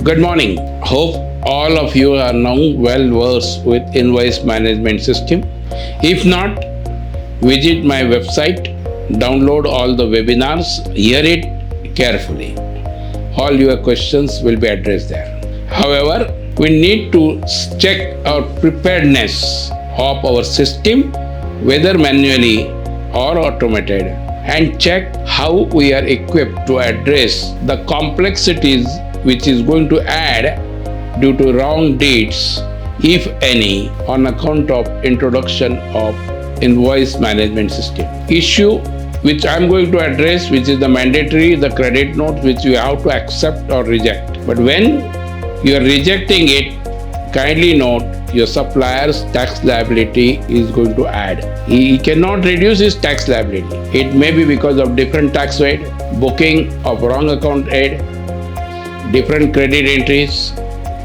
Good morning. Hope all of you are now well versed with invoice management system. If not, visit my website, download all the webinars, hear it carefully. All your questions will be addressed there. However, we need to check our preparedness of our system, whether manually or automated, and check how we are equipped to address the complexities which is going to add due to wrong dates, if any, on account of introduction of invoice management system. Issue which I am going to address, which is the mandatory, the credit note which you have to accept or reject. But when you are rejecting it, kindly note your supplier's tax liability is going to add. He cannot reduce his tax liability. It may be because of different tax rate, booking of wrong account aid, different credit entries,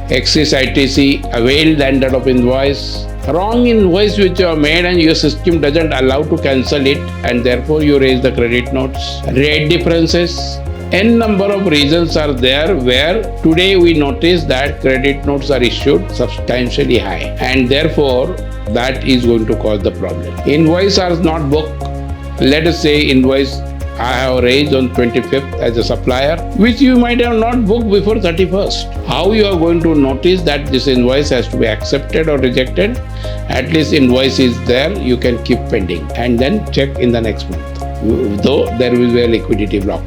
excess ITC, availed landed of invoice, wrong invoice which you have made and your system doesn't allow to cancel it, and therefore you raise the credit notes, rate differences. N number of reasons are there where today we notice that credit notes are issued substantially high, and therefore that is going to cause the problem. Invoice are not booked. Let us say invoice I have raised on 25th as a supplier, which you might have not booked before 31st. How you are going to notice that this invoice has to be accepted or rejected? At least invoice is there, you can keep pending and then check in the next month, though there will be a liquidity block.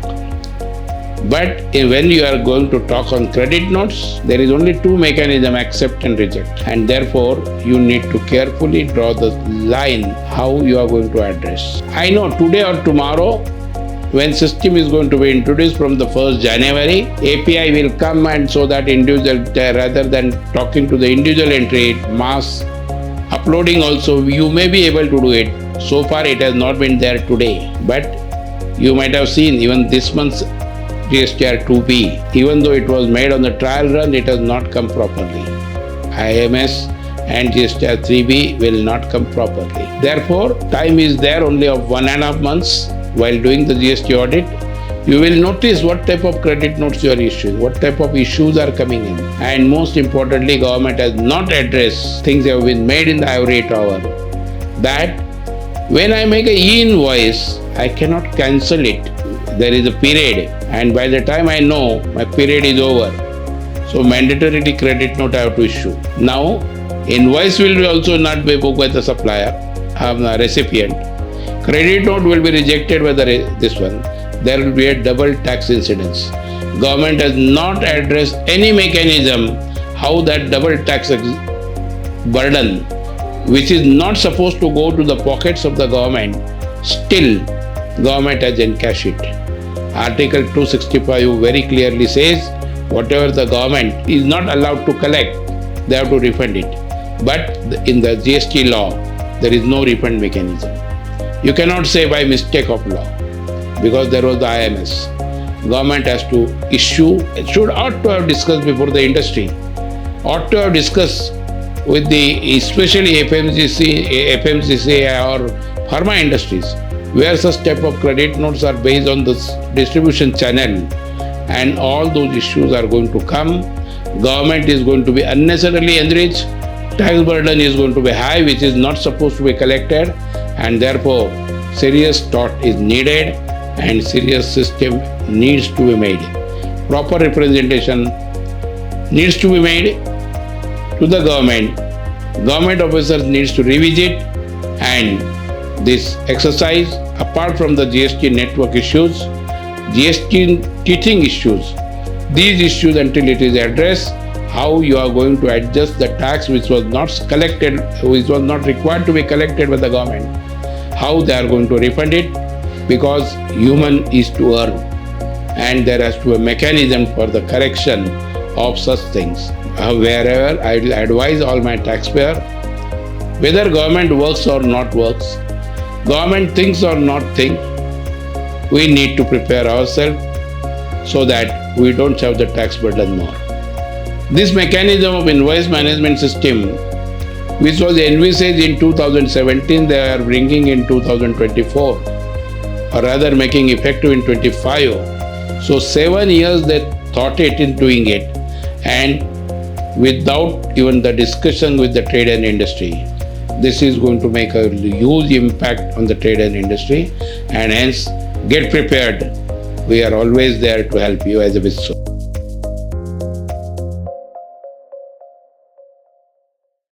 But when you are going to talk on credit notes, there is only two mechanisms, accept and reject. And therefore, you need to carefully draw the line how you are going to address. I know today or tomorrow, when system is going to be introduced from the 1st January, API will come, and so that individual, rather than talking to the individual entry, mass uploading also, you may be able to do it. So far it has not been there today. But you might have seen even this month's GST 2B, even though it was made on the trial run, it has not come properly. IMS and GST 3B will not come properly. Therefore, time is there only of 1.5 months. While doing the GST audit, you will notice what type of credit notes you are issuing, what type of issues are coming in. And most importantly, government has not addressed things that have been made in the ivory tower, that when I make a e-invoice, I cannot cancel it. There is a period, and by the time I know my period is over, so mandatorily credit note I have to issue. Now, invoice will also not be booked by the supplier, the recipient. Credit note will be rejected by this one. There will be a double tax incidence. Government has not addressed any mechanism how that double tax burden, which is not supposed to go to the pockets of the government, still government has encashed it. Article 265 very clearly says whatever the government is not allowed to collect, they have to refund it. But in the GST law, there is no refund mechanism. You cannot say by mistake of law, because there was the IMS. Government has to issue, ought to have discussed before the industry, ought to have discussed with the especially FMCG or pharma industries, where such type of credit notes are based on this distribution channel, and all those issues are going to come. Government is going to be unnecessarily enriched, tax burden is going to be high, which is not supposed to be collected, and therefore serious thought is needed and serious system needs to be made. Proper representation needs to be made to the government. Government officers needs to revisit, and this exercise, apart from the GST network issues, GST teaching issues, these issues until it is addressed, how you are going to adjust the tax which was not collected, which was not required to be collected by the government, how they are going to refund it, because human is to earn, and there has to be a mechanism for the correction of such things. Wherever I will advise all my taxpayers, whether government works or not works, government thinks or not think, we need to prepare ourselves so that we don't have the tax burden more. This mechanism of invoice management system, which was envisaged in 2017, they are bringing in 2024, or rather making effective in 25. So 7 years they thought it in doing it. and without even the discussion with the trade and industry. This is going to make a huge impact on the trade and industry, and hence get prepared. We are always there to help you as a business.